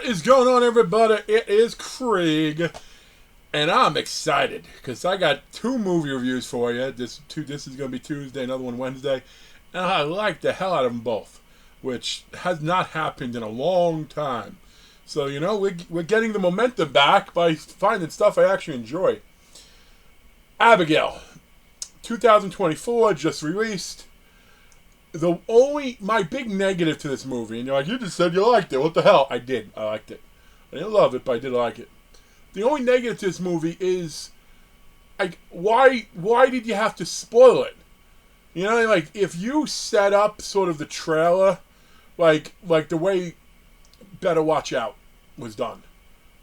is going on, everybody? It is Craig, and I'm excited because I got two movie reviews for you. This is going to be Tuesday, another one Wednesday, and I like the hell out of them both, which has not happened in a long time. So we're getting the momentum back by finding stuff I actually enjoy. Abigail, 2024, just released. My big negative to this movie, and you're like, you just said you liked it. What the hell? I did. I liked it. I didn't love it, but I did like it. The only negative to this movie is, why did you have to spoil it? If you set up sort of the trailer, like the way Better Watch Out was done.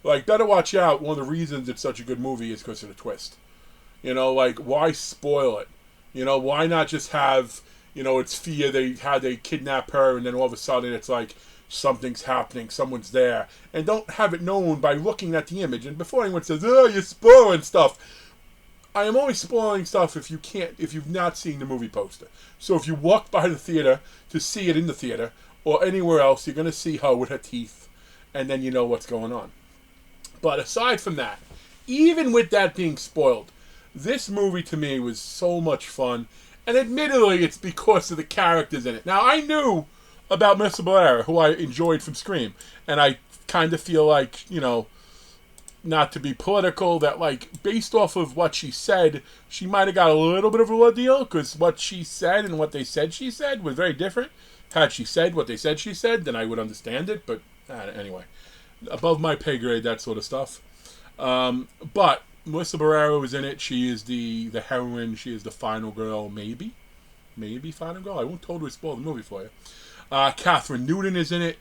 Like, Better Watch Out, one of the reasons it's such a good movie is because of the twist. Why spoil it? Why not just have... it's fear they kidnap her, and then all of a sudden it's like something's happening, someone's there, and don't have it known by looking at the image. And before anyone says, "Oh, you're spoiling stuff," I am only spoiling stuff if you've not seen the movie poster. So if you walk by the theater to see it in the theater or anywhere else, you're gonna see her with her teeth, and then you know what's going on. But aside from that, even with that being spoiled, this movie to me was so much fun. And admittedly, it's because of the characters in it. Now, I knew about Mr. Blair, who I enjoyed from Scream. And I kind of feel like, not to be political, that, based off of what she said, she might have got a little bit of a ordeal, because what she said and what they said she said was very different. Had she said what they said she said, then I would understand it. But anyway, above my pay grade, that sort of stuff. But... Melissa Barrero is in it. She is the heroine. She is the final girl, maybe final girl. I won't totally spoil the movie for you. Catherine Newton is in it,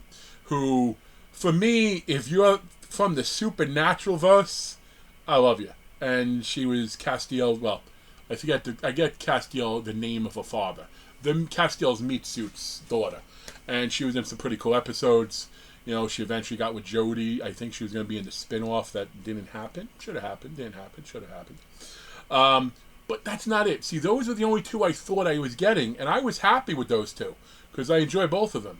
who, for me, if you're from the supernatural verse, I love you. And she was Castiel. Well, I get Castiel the name of her father. Castiel's meat suit's daughter, and she was in some pretty cool episodes. She eventually got with Jodie. I think she was going to be in the spin-off. That didn't happen. Should have happened. Didn't happen. Should have happened. But that's not it. See, those are the only two I thought I was getting, and I was happy with those two because I enjoy both of them.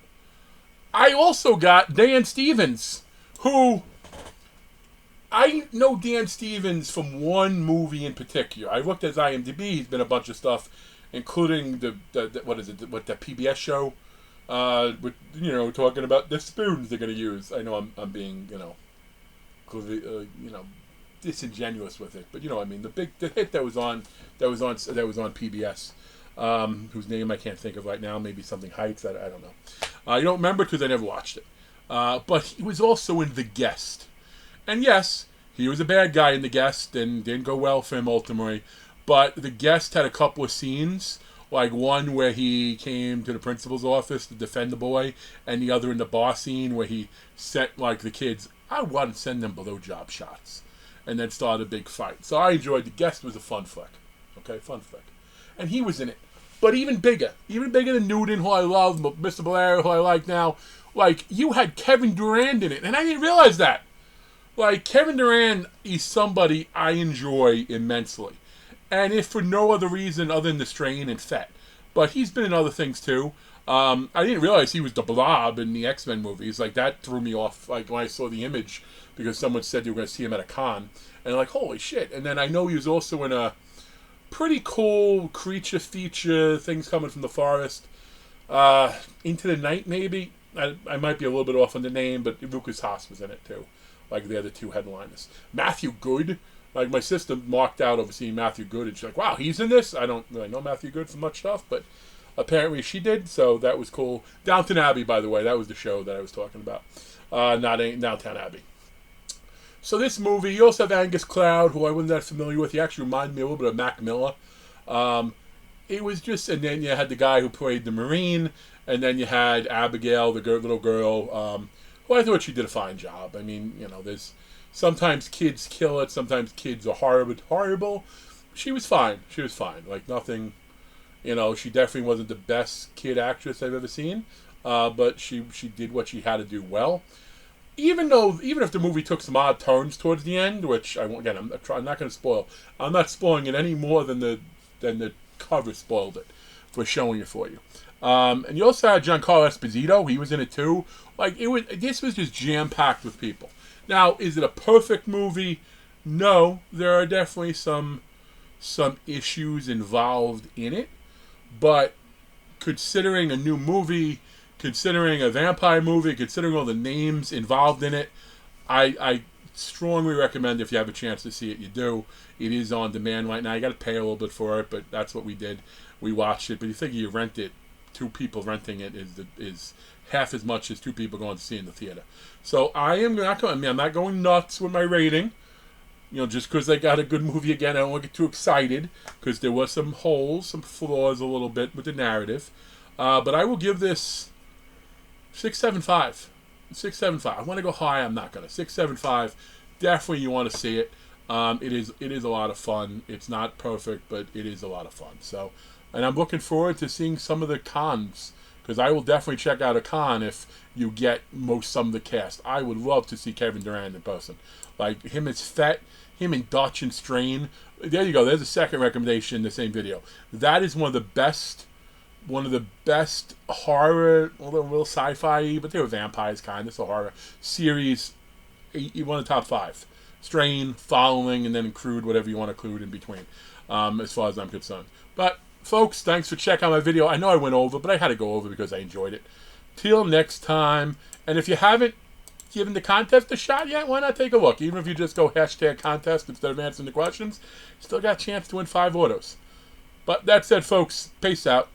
I also got Dan Stevens, who... I know Dan Stevens from one movie in particular. I looked at his IMDb. He's been in a bunch of stuff, including the PBS show. With talking about the spoons they're gonna use. I know I'm being disingenuous with it, but I mean the hit that was on PBS, whose name I can't think of right now. Maybe something Heights. I don't know. You don't remember because I never watched it. But he was also in The Guest, and yes, he was a bad guy in The Guest, and didn't go well for him ultimately. But The Guest had a couple of scenes. Like one where he came to the principal's office to defend the boy, and the other in the bar scene where he sent the kids, I want to send them below job shots, and then started a big fight. So I enjoyed The Guest. Was a fun flick. Okay, fun flick. And he was in it. But even bigger than Newton, who I love, Mr. Blair, who I like now, you had Kevin Durand in it, and I didn't realize that. Kevin Durand is somebody I enjoy immensely. And if for no other reason other than the strain and Fett. But he's been in other things too. I didn't realize he was the Blob in the X-Men movies. That threw me off when I saw the image because someone said you were going to see him at a con. And holy shit. And then I know he was also in a pretty cool creature feature, Things Coming from the Forest. Into the Night, maybe. I might be a little bit off on the name, but Lucas Haas was in it too. The other two headliners. Matthew Good. My sister marked out over seeing Matthew Good, and she's like, wow, he's in this? I don't really know Matthew Good from much stuff, but apparently she did, so that was cool. Downton Abbey, by the way, that was the show that I was talking about. Not Downtown Abbey. So this movie, you also have Angus Cloud, who I wasn't that familiar with. He actually reminded me a little bit of Mac Miller. It was just, and then you had the guy who played the Marine, and then you had Abigail, the little girl, who I thought she did a fine job. I mean, there's... Sometimes kids kill it. Sometimes kids are horrible. She was fine. Nothing, she definitely wasn't the best kid actress I've ever seen. But she did what she had to do well. Even if the movie took some odd turns towards the end, which I'm not going to spoil. I'm not spoiling it any more than the cover spoiled it for showing it for you. And you also had Giancarlo Esposito. He was in it too. Like this was just jam packed with people. Now, is it a perfect movie? No, there are definitely some issues involved in it, but considering a new movie, considering a vampire movie, considering all the names involved in it, I strongly recommend if you have a chance to see it, you do. It is on demand right now. You got to pay a little bit for it, but that's what we did. We watched it, but you figure you rent it. Two people renting it is half as much as two people going to see it in the theater. So I'm not going nuts with my rating. Just because they got a good movie again, I don't want to get too excited because there was some holes, some flaws a little bit with the narrative. But I will give this 6.75. 6.75. I want to go high. I'm not gonna. 6.75. Definitely, you want to see it. It is a lot of fun. It's not perfect, but it is a lot of fun. So, and I'm looking forward to seeing some of the cons because I will definitely check out a con if you get some of the cast. I would love to see Kevin Durant in person, like him as Fett, him and Dutch and Strain. There you go. There's a second recommendation in the same video. That is one of the best horror, a little sci-fi, but they were vampires kind. It's a horror series. One of the top 5. Strain, Following, and then Crude, whatever you want to include in between, as far as I'm concerned. But folks, thanks for checking out my video. I know I went over, but I had to go over because I enjoyed it. Till next time, and if you haven't given the contest a shot yet, why not take a look? Even if you just go #contest instead of answering the questions, still got a chance to win 5 autos. But that said, folks, peace out.